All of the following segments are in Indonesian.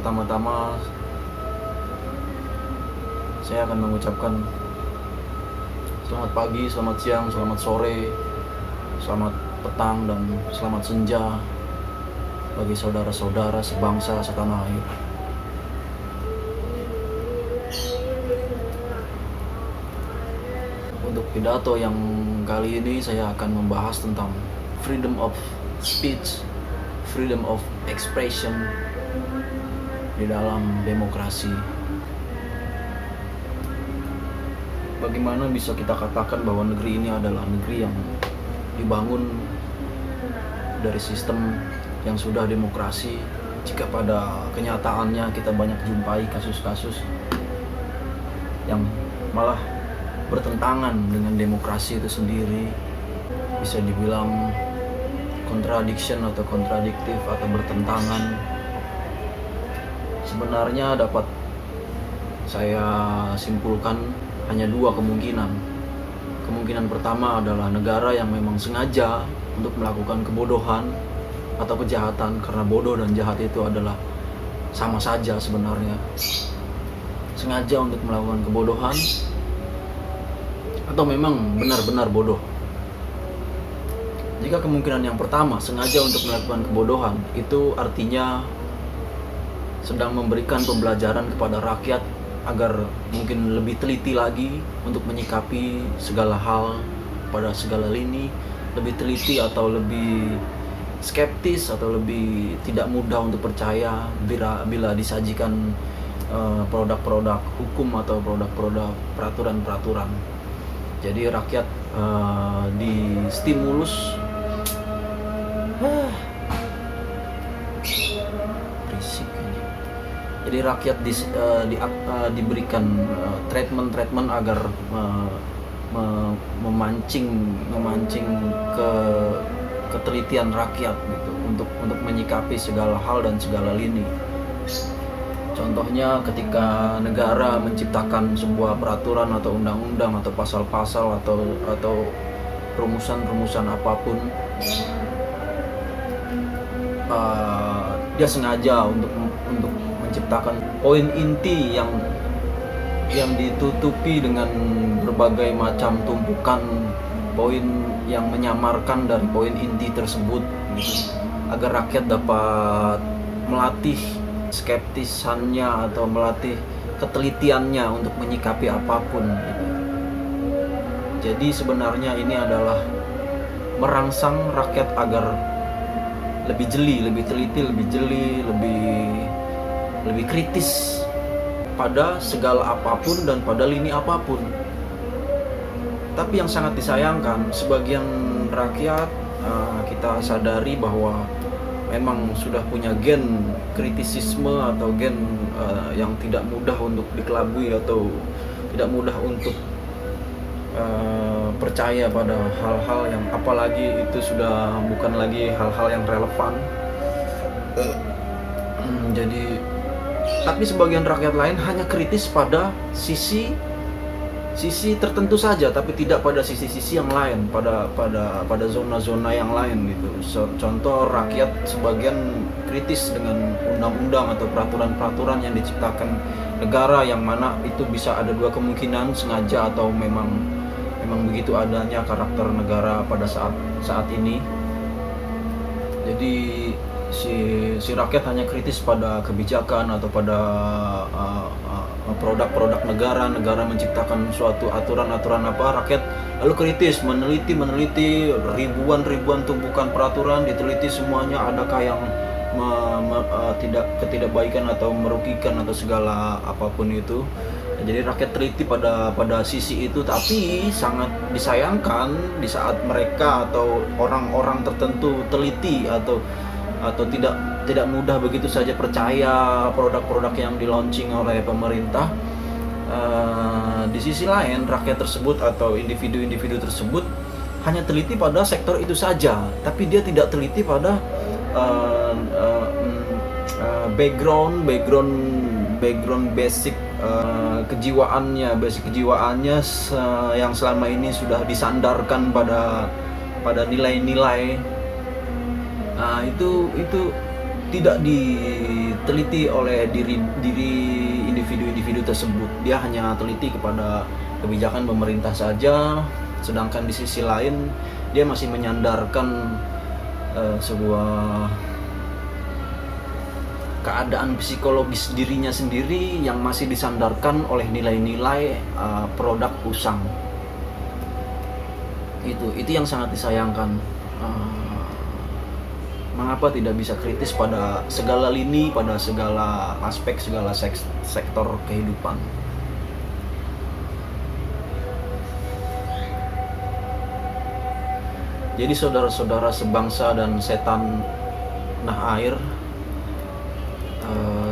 Pertama-tama saya akan mengucapkan selamat pagi, selamat siang, selamat sore, selamat petang, dan selamat senja bagi saudara-saudara sebangsa setanah air. Untuk pidato yang kali ini saya akan membahas tentang freedom of speech, freedom of expression di dalam demokrasi. Bagaimana bisa kita katakan bahwa negeri ini adalah negeri yang dibangun dari sistem yang sudah demokrasi, jika pada kenyataannya kita banyak jumpai kasus-kasus yang malah bertentangan dengan demokrasi itu sendiri, bisa dibilang contradiction atau kontradiktif atau bertentangan. Sebenarnya dapat saya simpulkan hanya dua kemungkinan. Kemungkinan pertama adalah negara yang memang sengaja untuk melakukan kebodohan atau kejahatan, karena bodoh dan jahat itu adalah sama saja sebenarnya. Sengaja untuk melakukan kebodohan atau memang benar-benar bodoh. Jika kemungkinan yang pertama, sengaja untuk melakukan kebodohan, itu artinya sedang memberikan pembelajaran kepada rakyat agar mungkin lebih teliti lagi untuk menyikapi segala hal pada segala lini, lebih teliti atau lebih skeptis atau lebih tidak mudah untuk percaya bila disajikan produk-produk hukum atau produk-produk peraturan-peraturan. Jadi rakyat distimulus berisik aja. Jadi rakyat diberikan treatment agar memancing ke ketelitian rakyat gitu, untuk menyikapi segala hal dan segala lini. Contohnya ketika negara menciptakan sebuah peraturan atau undang-undang atau pasal-pasal atau rumusan-rumusan apapun, dia sengaja untuk menciptakan poin inti yang ditutupi dengan berbagai macam tumpukan poin yang menyamarkan dari poin inti tersebut gitu, agar rakyat dapat melatih skeptisannya atau melatih ketelitiannya untuk menyikapi apapun gitu. Jadi sebenarnya ini adalah merangsang rakyat agar lebih jeli, lebih teliti, lebih jeli, lebih kritis pada segala apapun dan pada lini apapun. Tapi yang sangat disayangkan, sebagian rakyat kita sadari bahwa memang sudah punya gen kritisisme atau gen yang tidak mudah untuk dikelabui atau tidak mudah untuk percaya pada hal-hal yang, apalagi itu sudah bukan lagi hal-hal yang relevan. Jadi tapi sebagian rakyat lain hanya kritis pada sisi tertentu saja, tapi tidak pada sisi-sisi yang lain, pada zona-zona yang lain gitu. Contoh, rakyat sebagian kritis dengan undang-undang atau peraturan-peraturan yang diciptakan negara, yang mana itu bisa ada dua kemungkinan, sengaja atau memang begitu adanya karakter negara pada saat ini. Jadi si rakyat hanya kritis pada kebijakan atau pada produk-produk negara menciptakan suatu aturan-aturan apa, rakyat lalu kritis, meneliti ribuan tumpukan peraturan, diteliti semuanya, adakah yang ketidakbaikan atau merugikan atau segala apapun itu. Jadi rakyat teliti pada sisi itu, tapi sangat disayangkan di saat mereka atau orang-orang tertentu teliti atau tidak mudah begitu saja percaya produk-produk yang di-launching oleh pemerintah. Di sisi lain, rakyat tersebut atau individu-individu tersebut hanya teliti pada sektor itu saja, tapi dia tidak teliti pada background basic kejiwaannya yang selama ini sudah disandarkan pada nilai-nilai. Itu tidak teliti oleh diri individu-individu tersebut. Dia hanya teliti kepada kebijakan pemerintah saja, sedangkan di sisi lain dia masih menyandarkan sebuah keadaan psikologis dirinya sendiri yang masih disandarkan oleh nilai-nilai produk usang. Itu yang sangat disayangkan. Mengapa tidak bisa kritis pada segala lini, pada segala aspek, segala sektor kehidupan. Jadi saudara-saudara sebangsa dan setan nah air,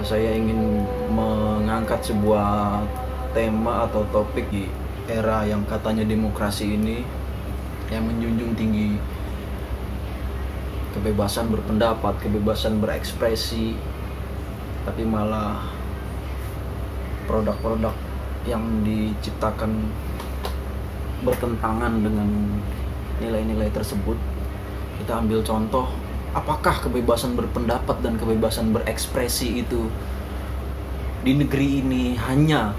saya ingin mengangkat sebuah tema atau topik di era yang katanya demokrasi ini, yang menjunjung tinggi kebebasan berpendapat, kebebasan berekspresi, tapi malah produk-produk yang diciptakan bertentangan dengan nilai-nilai tersebut. Kita ambil contoh, apakah kebebasan berpendapat dan kebebasan berekspresi itu di negeri ini hanya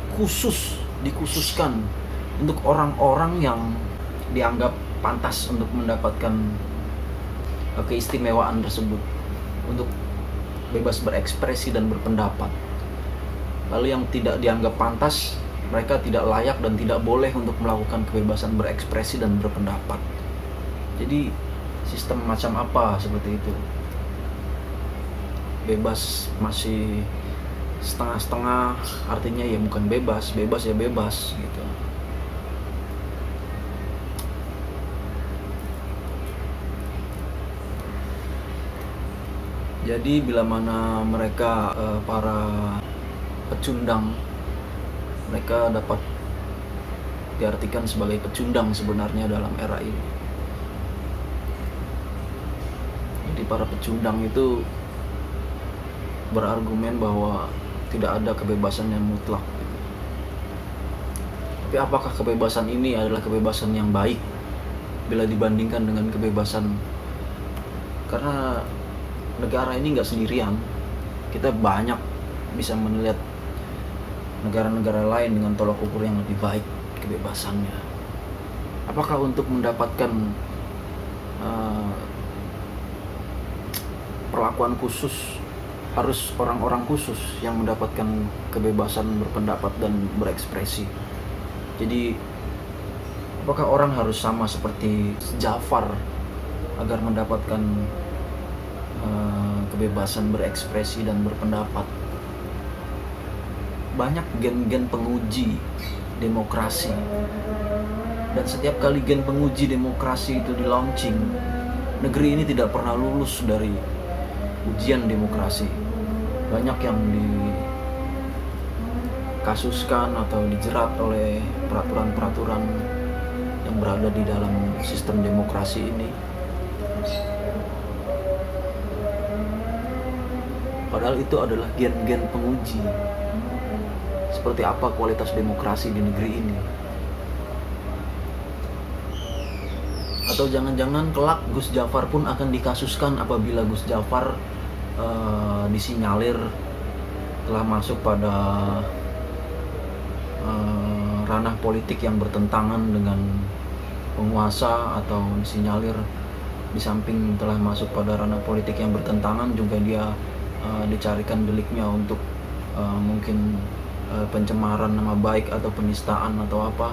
dikhususkan untuk orang-orang yang dianggap pantas untuk mendapatkan keistimewaan tersebut, untuk bebas berekspresi dan berpendapat. Lalu yang tidak dianggap pantas, mereka tidak layak dan tidak boleh untuk melakukan kebebasan berekspresi dan berpendapat. Jadi sistem macam apa seperti itu? Bebas masih setengah-setengah, artinya ya bukan bebas ya bebas gitu. Jadi bila mana mereka para pecundang, mereka dapat diartikan sebagai pecundang sebenarnya dalam era ini. Jadi para pecundang itu berargumen bahwa tidak ada kebebasan yang mutlak. Tapi apakah kebebasan ini adalah kebebasan yang baik bila dibandingkan dengan kebebasan? Karena negara ini nggak sendirian. Kita banyak bisa melihat negara-negara lain dengan tolak ukur yang lebih baik kebebasannya. Apakah untuk mendapatkan perlakuan khusus harus orang-orang khusus yang mendapatkan kebebasan berpendapat dan berekspresi? Jadi apakah orang harus sama seperti Jafar agar mendapatkan kebebasan berekspresi dan berpendapat? Banyak gen-gen penguji demokrasi, dan setiap kali gen penguji demokrasi itu di launching, negeri ini tidak pernah lulus dari ujian demokrasi. Banyak yang dikasuskan atau dijerat oleh peraturan-peraturan yang berada di dalam sistem demokrasi ini. Padahal itu adalah gen-gen penguji seperti apa kualitas demokrasi di negeri ini. Atau jangan-jangan kelak Gus Jafar pun akan dikasuskan apabila Gus Jafar disinyalir telah masuk pada ranah politik yang bertentangan dengan penguasa, atau disinyalir di samping telah masuk pada ranah politik yang bertentangan juga dia dicarikan deliknya untuk mungkin pencemaran nama baik atau penistaan atau apa.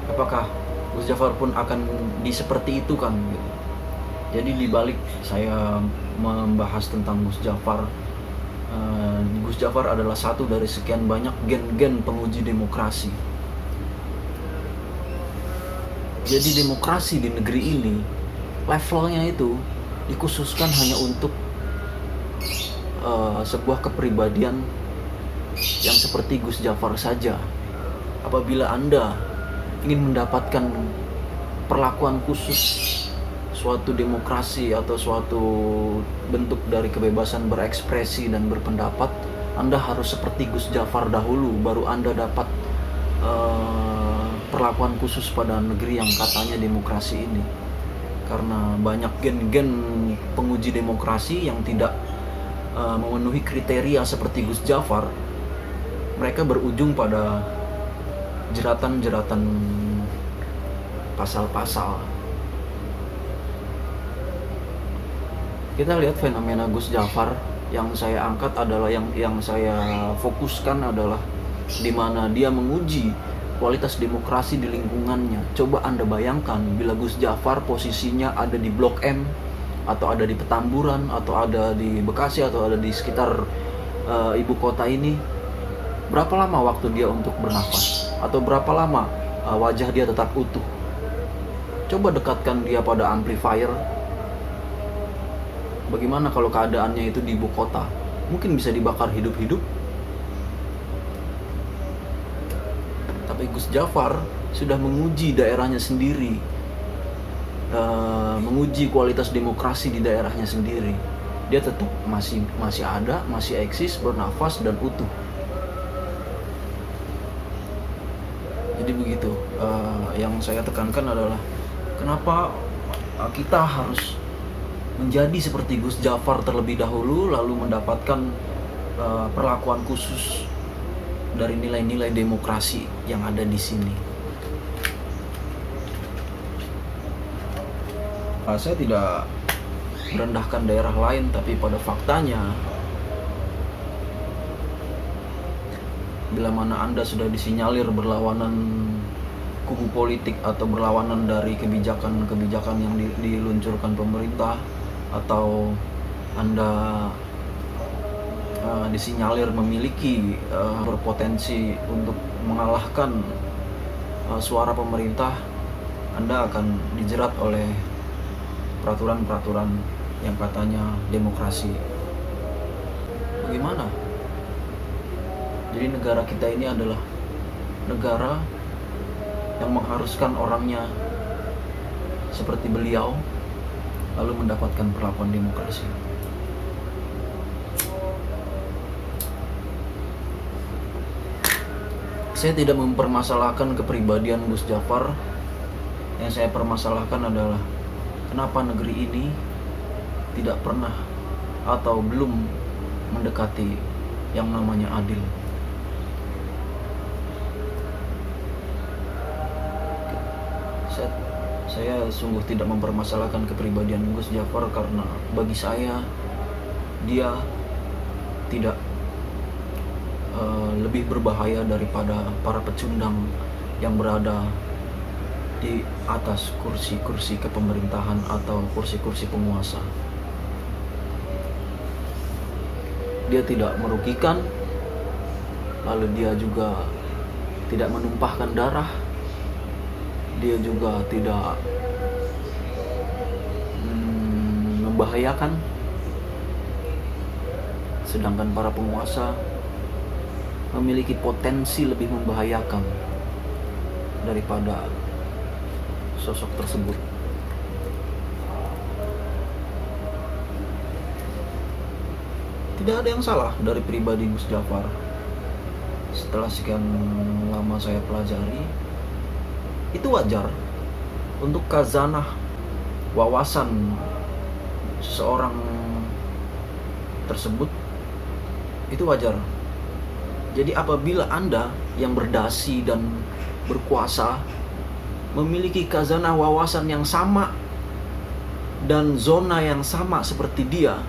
Apakah Gus Jafar pun akan seperti itu kan gitu. Jadi dibalik saya membahas tentang Gus Jafar, Gus Jafar adalah satu dari sekian banyak gen-gen penguji demokrasi. Jadi demokrasi di negeri ini levelnya itu dikhususkan hanya untuk sebuah kepribadian yang seperti Gus Jafar saja. Apabila Anda ingin mendapatkan perlakuan khusus suatu demokrasi atau suatu bentuk dari kebebasan berekspresi dan berpendapat, Anda harus seperti Gus Jafar dahulu, baru Anda dapat perlakuan khusus pada negeri yang katanya demokrasi ini. Karena banyak gen-gen penguji demokrasi yang tidak memenuhi kriteria seperti Gus Jafar, mereka berujung pada jeratan-jeratan pasal-pasal. Kita lihat fenomena Gus Jafar yang saya angkat adalah yang saya fokuskan adalah di mana dia menguji kualitas demokrasi di lingkungannya. Coba Anda bayangkan bila Gus Jafar posisinya ada di Blok M, atau ada di Petamburan, atau ada di Bekasi, atau ada di sekitar ibu kota ini, berapa lama waktu dia untuk bernafas? Atau berapa lama wajah dia tetap utuh? Coba dekatkan dia pada amplifier. Bagaimana kalau keadaannya itu di ibu kota? Mungkin bisa dibakar hidup-hidup. Tapi Gus Jafar sudah menguji daerahnya sendiri, menguji kualitas demokrasi di daerahnya sendiri. Dia tetap masih ada, masih eksis, bernafas dan utuh. Jadi begitu. Yang saya tekankan adalah kenapa kita harus menjadi seperti Gus Jafar terlebih dahulu, lalu mendapatkan perlakuan khusus dari nilai-nilai demokrasi yang ada di sini. Saya tidak merendahkan daerah lain, tapi pada faktanya bila mana Anda sudah disinyalir berlawanan kubu politik atau berlawanan dari kebijakan-kebijakan yang diluncurkan pemerintah, atau Anda disinyalir memiliki berpotensi untuk mengalahkan suara pemerintah, Anda akan dijerat oleh peraturan-peraturan yang katanya demokrasi. Bagaimana? Jadi negara kita ini adalah negara yang mengharuskan orangnya seperti beliau lalu mendapatkan perlakuan demokrasi. Saya tidak mempermasalahkan kepribadian Gus Jafar. Yang saya permasalahkan adalah kenapa negeri ini tidak pernah atau belum mendekati yang namanya adil. Saya sungguh tidak mempermasalahkan kepribadian Gus Jafar karena bagi saya dia tidak lebih berbahaya daripada para pecundang yang berada di atas kursi-kursi kepemerintahan atau kursi-kursi penguasa. Dia tidak merugikan, lalu dia juga tidak menumpahkan darah, dia juga tidak membahayakan. Sedangkan para penguasa memiliki potensi lebih membahayakan daripada sosok tersebut. Tidak ada yang salah dari pribadi Gus Jafar. Setelah sekian lama saya pelajari, itu wajar untuk khazanah wawasan seseorang tersebut, itu wajar. Jadi apabila Anda yang berdasi dan berkuasa memiliki khazanah wawasan yang sama dan zona yang sama seperti dia,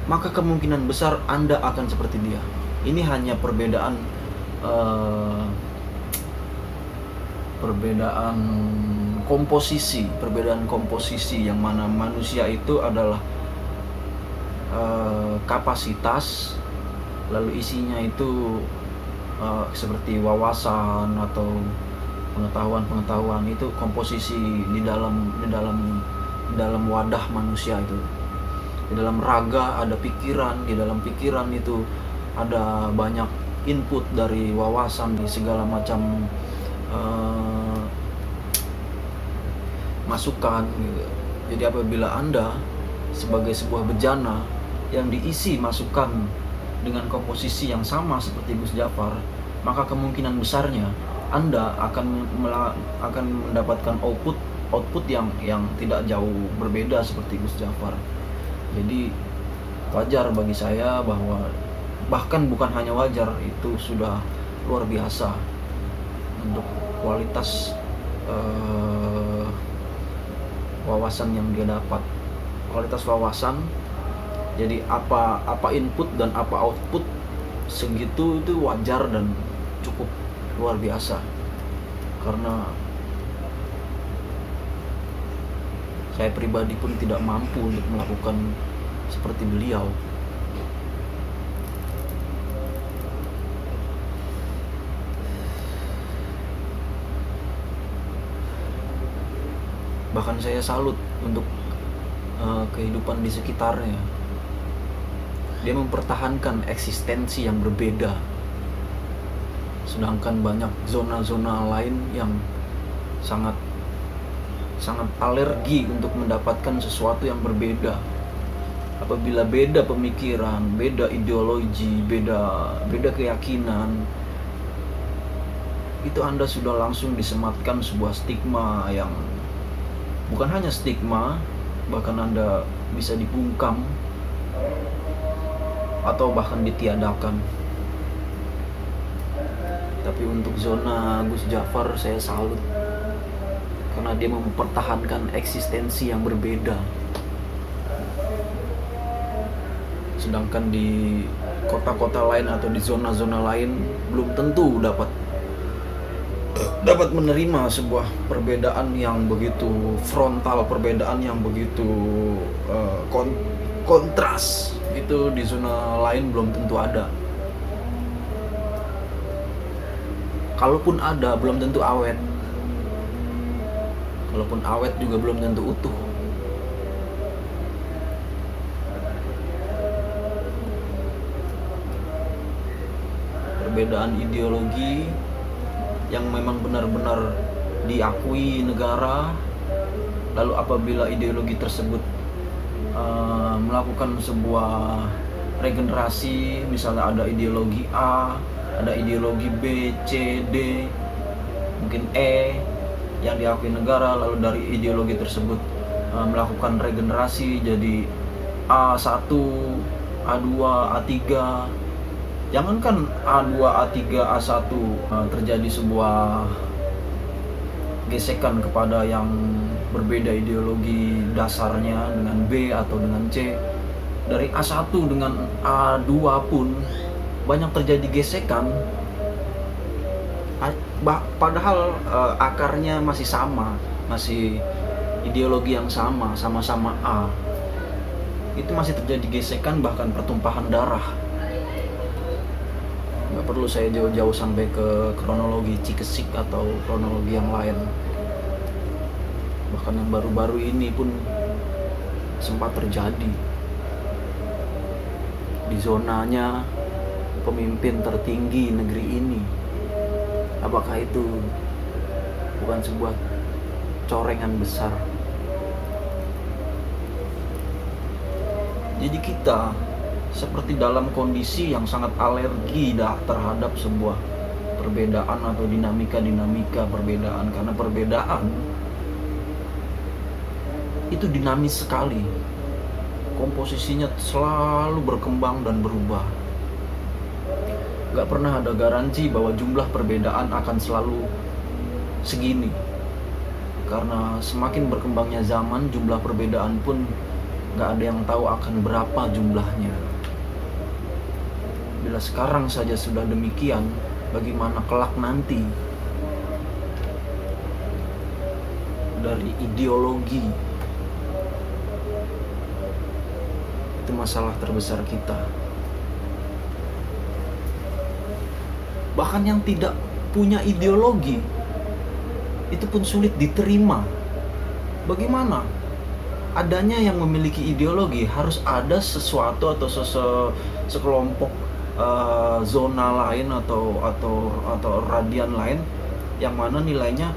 maka kemungkinan besar Anda akan seperti dia. Ini hanya perbedaan komposisi yang mana manusia itu adalah kapasitas, lalu isinya itu seperti wawasan atau pengetahuan itu komposisi di dalam wadah manusia itu. Di dalam raga ada pikiran, di dalam pikiran itu ada banyak input dari wawasan di segala macam masukan gitu. Jadi apabila Anda sebagai sebuah bejana yang diisi masukan dengan komposisi yang sama seperti Gus Jafar, maka kemungkinan besarnya Anda akan mendapatkan output yang tidak jauh berbeda seperti Gus Jafar. Jadi wajar bagi saya bahwa bahkan bukan hanya wajar, itu sudah luar biasa untuk kualitas wawasan yang dia dapat, kualitas wawasan. Jadi apa input dan apa output segitu itu wajar dan cukup luar biasa, karena saya pribadi pun tidak mampu untuk melakukan seperti beliau. Bahkan saya salut untuk kehidupan di sekitarnya. Dia mempertahankan eksistensi yang berbeda, sedangkan banyak zona-zona lain yang sangat alergi untuk mendapatkan sesuatu yang berbeda. Apabila beda pemikiran, beda ideologi, beda keyakinan, itu Anda sudah langsung disematkan sebuah stigma yang bukan hanya stigma, bahkan Anda bisa dibungkam atau bahkan ditiadakan. Tapi untuk zona Gus Jafar saya salut, karena dia mempertahankan eksistensi yang berbeda. Sedangkan di kota-kota lain atau di zona-zona lain belum tentu dapat menerima sebuah perbedaan yang begitu frontal, perbedaan yang begitu kontras. Itu di zona lain belum tentu ada. Kalaupun ada, belum tentu awet. Kalaupun awet juga belum tentu utuh. Perbedaan ideologi yang memang benar-benar diakui negara, lalu apabila ideologi tersebut melakukan sebuah regenerasi, misalnya ada ideologi A, ada ideologi B, C, D, mungkin E yang diakui negara, lalu dari ideologi tersebut melakukan regenerasi jadi A1, A2, A3. Jangankan A2, A3, A1 terjadi sebuah gesekan kepada yang berbeda ideologi dasarnya dengan B atau dengan C, dari A1 dengan A2 pun banyak terjadi gesekan, padahal akarnya masih sama, masih ideologi yang sama, sama-sama A. Itu masih terjadi gesekan, bahkan pertumpahan darah. Nggak perlu saya jauh-jauh sampai ke kronologi Cikesik atau kronologi yang lain. Bahkan yang baru-baru ini pun sempat terjadi di zonanya pemimpin tertinggi negeri ini. Apakah itu bukan sebuah corengan besar? Jadi kita seperti dalam kondisi yang sangat alergi terhadap sebuah perbedaan atau dinamika perbedaan, karena perbedaan itu dinamis sekali, komposisinya selalu berkembang dan berubah. Gak pernah ada garansi bahwa jumlah perbedaan akan selalu segini, karena semakin berkembangnya zaman, jumlah perbedaan pun gak ada yang tahu akan berapa jumlahnya. Bila sekarang saja sudah demikian, bagaimana kelak nanti? Dari ideologi, itu masalah terbesar kita. Bahkan yang tidak punya ideologi itu pun sulit diterima. Bagaimana? Adanya yang memiliki ideologi, harus ada sesuatu atau sekelompok zona lain atau radian lain yang mana nilainya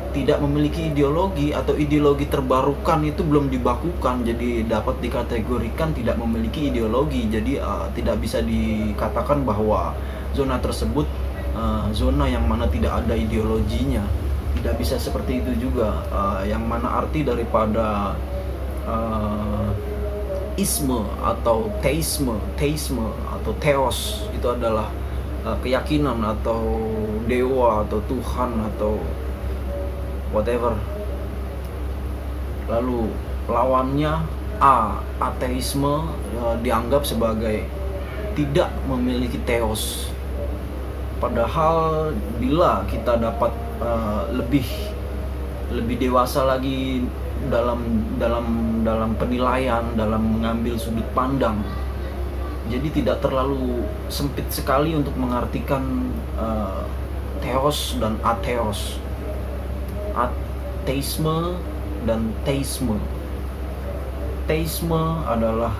tidak memiliki ideologi, atau ideologi terbarukan itu belum dibakukan, jadi dapat dikategorikan tidak memiliki ideologi. Jadi tidak bisa dikatakan bahwa zona tersebut zona yang mana tidak ada ideologinya. Tidak bisa seperti itu juga, yang mana arti daripada isme atau teisme atau theos itu adalah keyakinan atau dewa atau Tuhan atau whatever. Lalu lawannya ateisme dianggap sebagai tidak memiliki theos. Padahal bila kita dapat lebih dewasa lagi dalam penilaian, dalam mengambil sudut pandang, jadi tidak terlalu sempit sekali untuk mengartikan theos dan atheos, ateisme dan teisme. Teisme adalah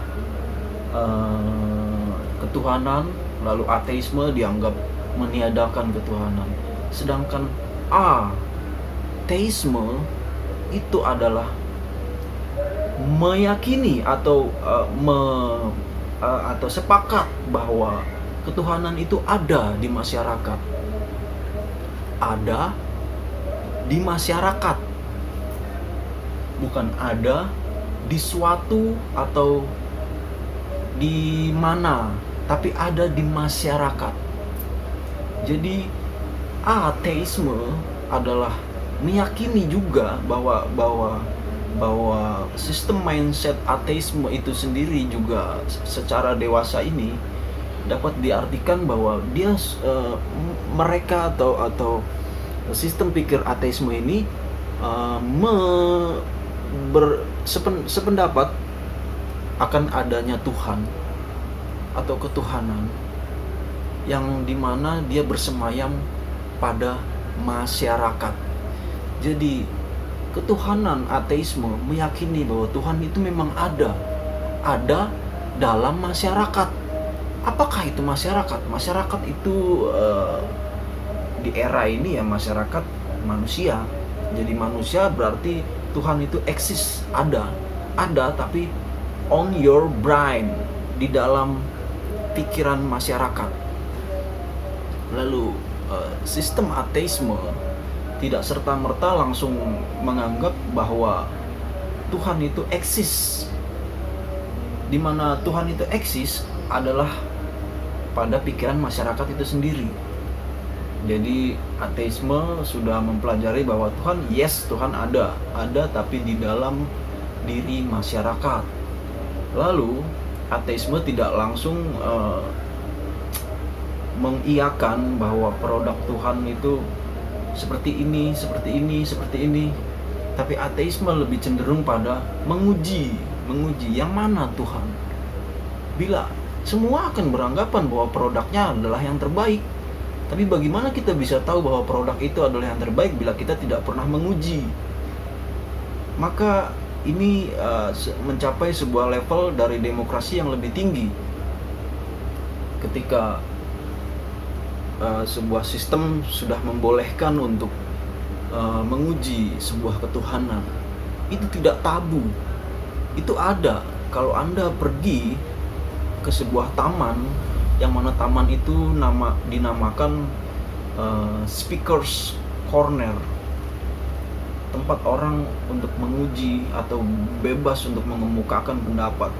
ketuhanan, lalu ateisme dianggap meniadakan ketuhanan. Sedangkan ateisme itu adalah meyakini atau sepakat bahwa ketuhanan itu ada di masyarakat. Ada di masyarakat. Bukan ada di suatu atau di mana, tapi ada di masyarakat. Jadi ateisme adalah meyakini juga bahwa sistem mindset ateisme itu sendiri juga secara dewasa ini dapat diartikan bahwa mereka atau sistem pikir ateisme ini sependapat akan adanya Tuhan atau ketuhanan yang dimana dia bersemayam pada masyarakat. Jadi ketuhanan ateisme meyakini bahwa Tuhan itu memang ada dalam masyarakat. Apakah itu masyarakat? Masyarakat itu di era ini ya masyarakat manusia. Jadi manusia berarti Tuhan itu eksis, ada tapi on your brain, di dalam pikiran masyarakat. Lalu sistem ateisme tidak serta-merta langsung menganggap bahwa Tuhan itu eksis. Di mana Tuhan itu eksis adalah pada pikiran masyarakat itu sendiri. Jadi ateisme sudah mempelajari bahwa Tuhan ada tapi di dalam diri masyarakat. Lalu ateisme tidak langsung mengiyakan bahwa produk Tuhan itu seperti ini. Tapi ateisme lebih cenderung pada menguji yang mana Tuhan. Bila semua akan beranggapan bahwa produknya adalah yang terbaik, tapi bagaimana kita bisa tahu bahwa produk itu adalah yang terbaik bila kita tidak pernah menguji? Maka ini mencapai sebuah level dari demokrasi yang lebih tinggi. Ketika sebuah sistem sudah membolehkan untuk menguji sebuah ketuhanan, itu tidak tabu, itu ada. Kalau Anda pergi ke sebuah taman, yang mana taman itu dinamakan speakers corner, tempat orang untuk menguji atau bebas untuk mengemukakan pendapat.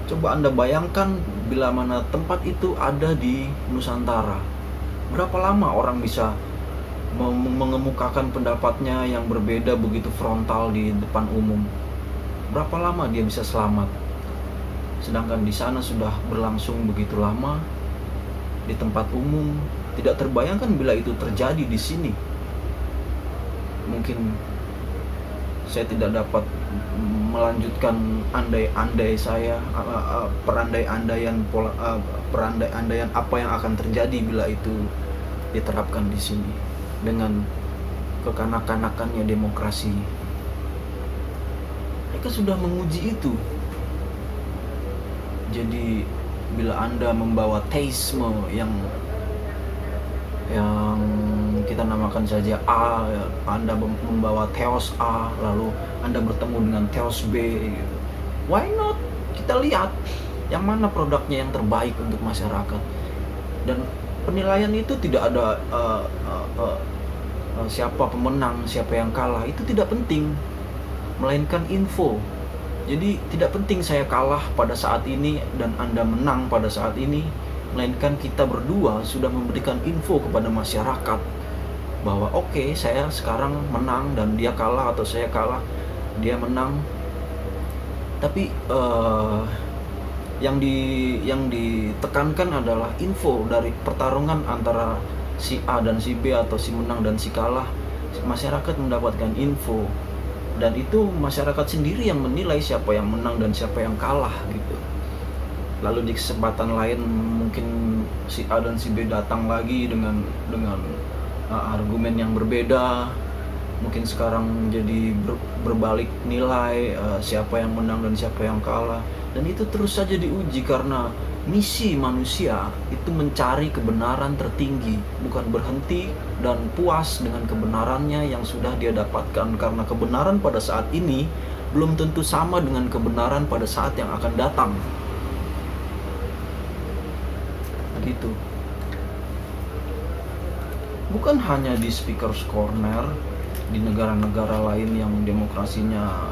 Coba Anda bayangkan bila mana tempat itu ada di Nusantara. Berapa lama orang bisa mengemukakan pendapatnya yang berbeda begitu frontal di depan umum? Berapa lama dia bisa selamat? Sedangkan di sana sudah berlangsung begitu lama di tempat umum. Tidak terbayangkan bila itu terjadi di sini. Mungkin saya tidak dapat melanjutkan andai-andai saya, perandai-andaian apa yang akan terjadi bila itu diterapkan di sini dengan kekanak-kanakannya demokrasi. Mereka sudah menguji itu. Jadi bila Anda membawa teisme yang kita namakan saja A, Anda membawa theos A, lalu Anda bertemu dengan theos B, gitu. Why not? Kita lihat yang mana produknya yang terbaik untuk masyarakat. Dan penilaian itu tidak ada siapa pemenang, siapa yang kalah, itu tidak penting. Melainkan info. Jadi tidak penting saya kalah pada saat ini dan Anda menang pada saat ini, melainkan kita berdua sudah memberikan info kepada masyarakat bahwa oke, saya sekarang menang dan dia kalah, atau saya kalah, dia menang. Tapi yang ditekankan adalah info dari pertarungan antara si A dan si B, atau si menang dan si kalah. Masyarakat mendapatkan info, dan itu masyarakat sendiri yang menilai siapa yang menang dan siapa yang kalah gitu. Lalu di kesempatan lain mungkin si A dan si B datang lagi dengan argumen yang berbeda. Mungkin sekarang jadi berbalik nilai siapa yang menang dan siapa yang kalah. Dan itu terus saja diuji, karena misi manusia itu mencari kebenaran tertinggi, bukan berhenti dan puas dengan kebenarannya yang sudah dia dapatkan, karena kebenaran pada saat ini belum tentu sama dengan kebenaran pada saat yang akan datang. Gitu. Bukan hanya di Speaker's Corner, di negara-negara lain yang demokrasinya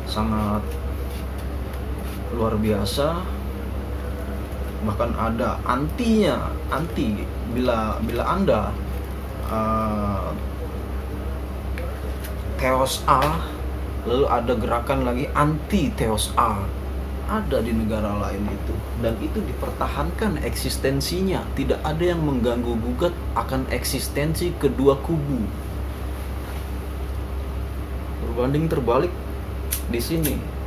sangat luar biasa, bahkan ada anti bila Anda Theos A, lalu ada gerakan lagi anti Theos A, ada di negara lain itu, dan itu dipertahankan eksistensinya. Tidak ada yang mengganggu gugat akan eksistensi kedua kubu. Berbanding terbalik di sini.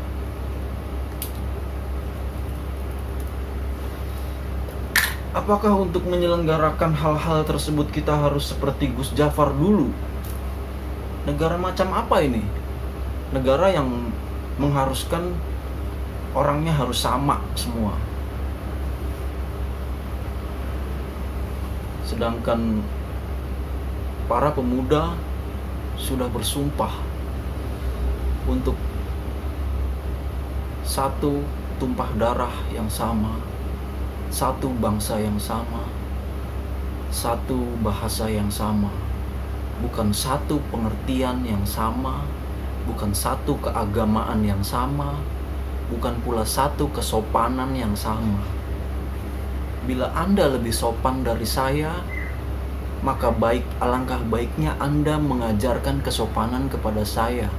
Apakah untuk menyelenggarakan hal-hal tersebut kita harus seperti Gus Jafar dulu? Negara macam apa ini? Negara yang mengharuskan orangnya harus sama semua. Sedangkan para pemuda sudah bersumpah untuk satu tumpah darah yang sama, satu bangsa yang sama, satu bahasa yang sama, bukan satu pengertian yang sama, bukan satu keagamaan yang sama, bukan pula satu kesopanan yang sama. Bila Anda lebih sopan dari saya, maka alangkah baiknya Anda mengajarkan kesopanan kepada saya,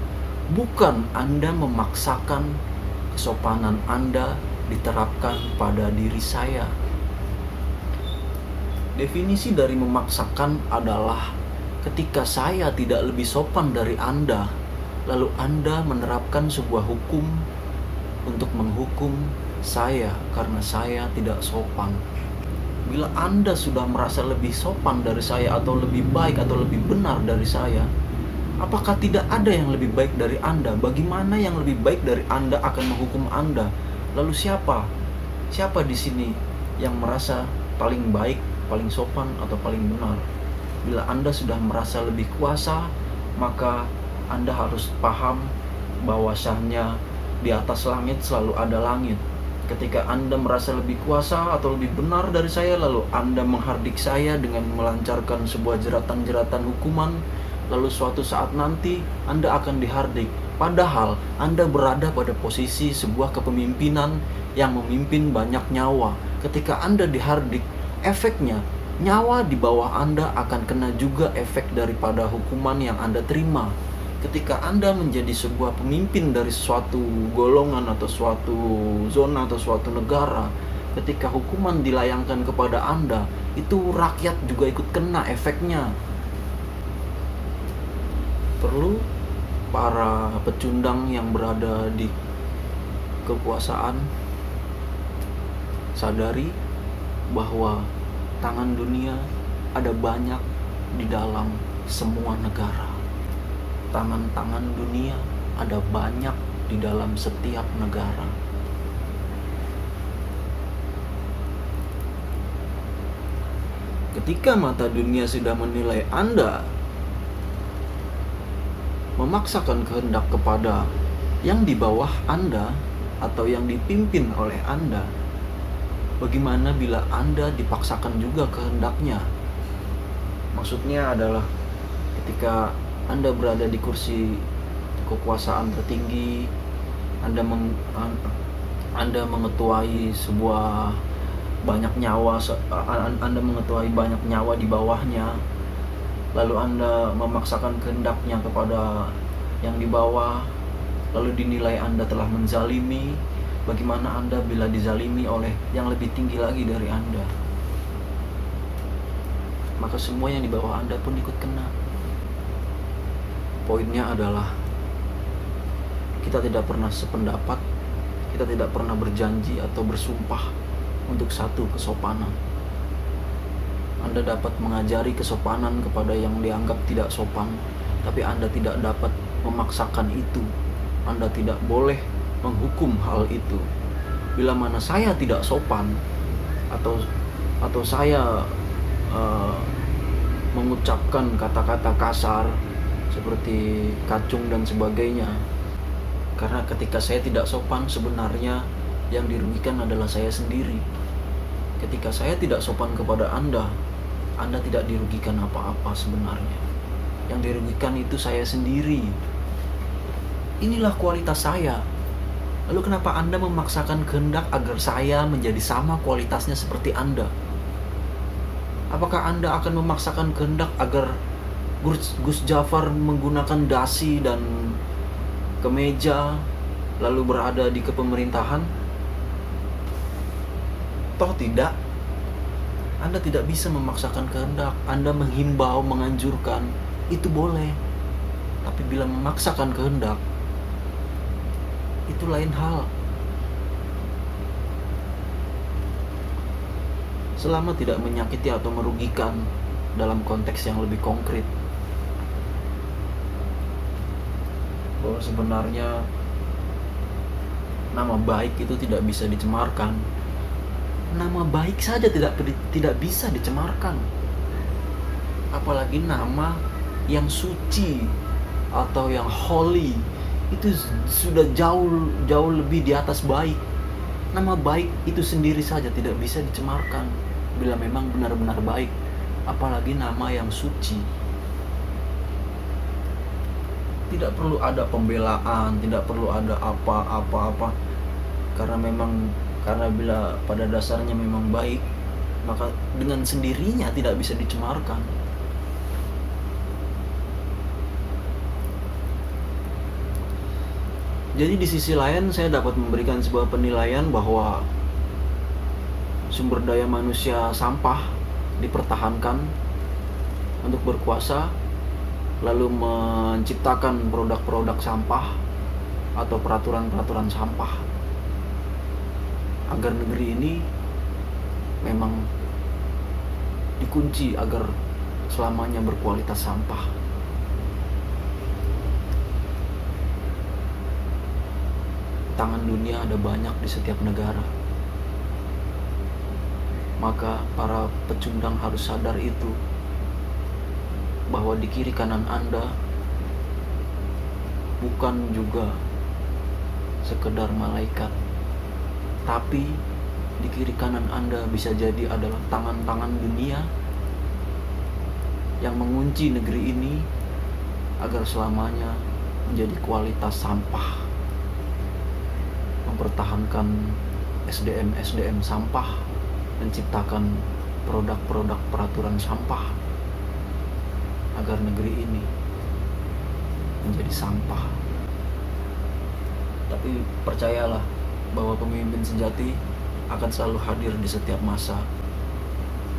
bukan Anda memaksakan kesopanan Anda diterapkan pada diri saya. Definisi dari memaksakan adalah ketika saya tidak lebih sopan dari Anda, lalu Anda menerapkan sebuah hukum untuk menghukum saya karena saya tidak sopan. Bila Anda sudah merasa lebih sopan dari saya, atau lebih baik atau lebih benar dari saya, apakah tidak ada yang lebih baik dari Anda? Bagaimana yang lebih baik dari Anda akan menghukum Anda? Lalu siapa di sini yang merasa paling baik, paling sopan, atau paling benar? Bila Anda sudah merasa lebih kuasa, maka Anda harus paham bahwasanya di atas langit selalu ada langit. Ketika Anda merasa lebih kuasa atau lebih benar dari saya, lalu Anda menghardik saya dengan melancarkan sebuah jeratan-jeratan hukuman, lalu suatu saat nanti Anda akan dihardik. Padahal Anda berada pada posisi sebuah kepemimpinan yang memimpin banyak nyawa. Ketika Anda dihardik, efeknya nyawa di bawah Anda akan kena juga efek daripada hukuman yang Anda terima. Ketika Anda menjadi sebuah pemimpin dari suatu golongan atau suatu zona atau suatu negara, ketika hukuman dilayangkan kepada Anda, itu rakyat juga ikut kena efeknya. Perlu para pecundang yang berada di kekuasaan sadari bahwa tangan dunia ada banyak di dalam semua negara. Tangan-tangan dunia ada banyak di dalam setiap negara. Ketika mata dunia sudah menilai Anda memaksakan kehendak kepada yang di bawah Anda atau yang dipimpin oleh Anda, bagaimana bila Anda dipaksakan juga kehendaknya? Maksudnya adalah ketika Anda berada di kursi kekuasaan tertinggi, Anda mengetuai sebuah banyak nyawa, Anda mengetuai banyak nyawa di bawahnya, lalu Anda memaksakan kehendaknya kepada yang di bawah, lalu dinilai Anda telah menzalimi. Bagaimana Anda bila dizalimi oleh yang lebih tinggi lagi dari Anda? Maka semua yang di bawah Anda pun ikut kena. Poinnya adalah kita tidak pernah sependapat, kita tidak pernah berjanji atau bersumpah untuk satu kesopanan. Anda dapat mengajari kesopanan kepada yang dianggap tidak sopan, tapi Anda tidak dapat memaksakan itu. Anda tidak boleh menghukum hal itu. Bila mana saya tidak sopan atau saya mengucapkan kata-kata kasar seperti kacung dan sebagainya, karena ketika saya tidak sopan, sebenarnya yang dirugikan adalah saya sendiri. Ketika saya tidak sopan kepada Anda tidak dirugikan apa-apa sebenarnya. Yang dirugikan itu saya sendiri. Inilah kualitas saya. Lalu kenapa Anda memaksakan kehendak agar saya menjadi sama kualitasnya seperti Anda? Apakah Anda akan memaksakan kehendak agar Gus Jafar menggunakan dasi dan kemeja lalu berada di kepemerintahan? Toh tidak. Anda tidak bisa memaksakan kehendak. Anda menghimbau, menganjurkan, itu boleh. Tapi bila memaksakan kehendak, itu lain hal. Selama tidak menyakiti atau merugikan dalam konteks yang lebih konkret, bahwa sebenarnya nama baik itu tidak bisa dicemarkan. Nama baik saja tidak bisa dicemarkan, apalagi nama yang suci atau yang holy. Itu sudah jauh lebih di atas baik. Nama baik itu sendiri saja tidak bisa dicemarkan bila memang benar-benar baik, apalagi nama yang suci. Tidak perlu ada pembelaan, tidak perlu ada apa-apa, karena bila pada dasarnya memang baik, maka dengan sendirinya tidak bisa dicemarkan. Jadi di sisi lain saya dapat memberikan sebuah penilaian bahwa sumber daya manusia sampah dipertahankan untuk berkuasa, lalu menciptakan produk-produk sampah atau peraturan-peraturan sampah, agar negeri ini memang dikunci agar selamanya berkualitas sampah. Tangan dunia ada banyak di setiap negara. Maka para pecundang harus sadar itu, bahwa di kiri kanan Anda bukan juga sekedar malaikat, tapi di kiri kanan Anda bisa jadi adalah tangan-tangan dunia yang mengunci negeri ini agar selamanya menjadi kualitas sampah, mempertahankan SDM sampah, menciptakan produk-produk peraturan sampah agar negeri ini menjadi sampah. Tapi percayalah bahwa pemimpin sejati akan selalu hadir di setiap masa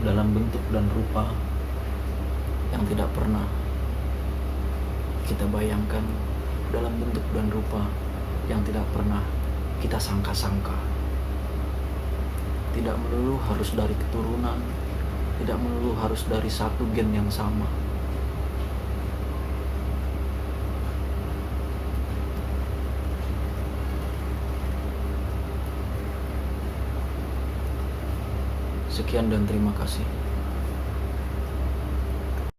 dalam bentuk dan rupa yang tidak pernah kita bayangkan, dalam bentuk dan rupa yang tidak pernah kita sangka-sangka. Tidak melulu harus dari keturunan, tidak melulu harus dari satu gen yang sama. Sekian dan terima kasih.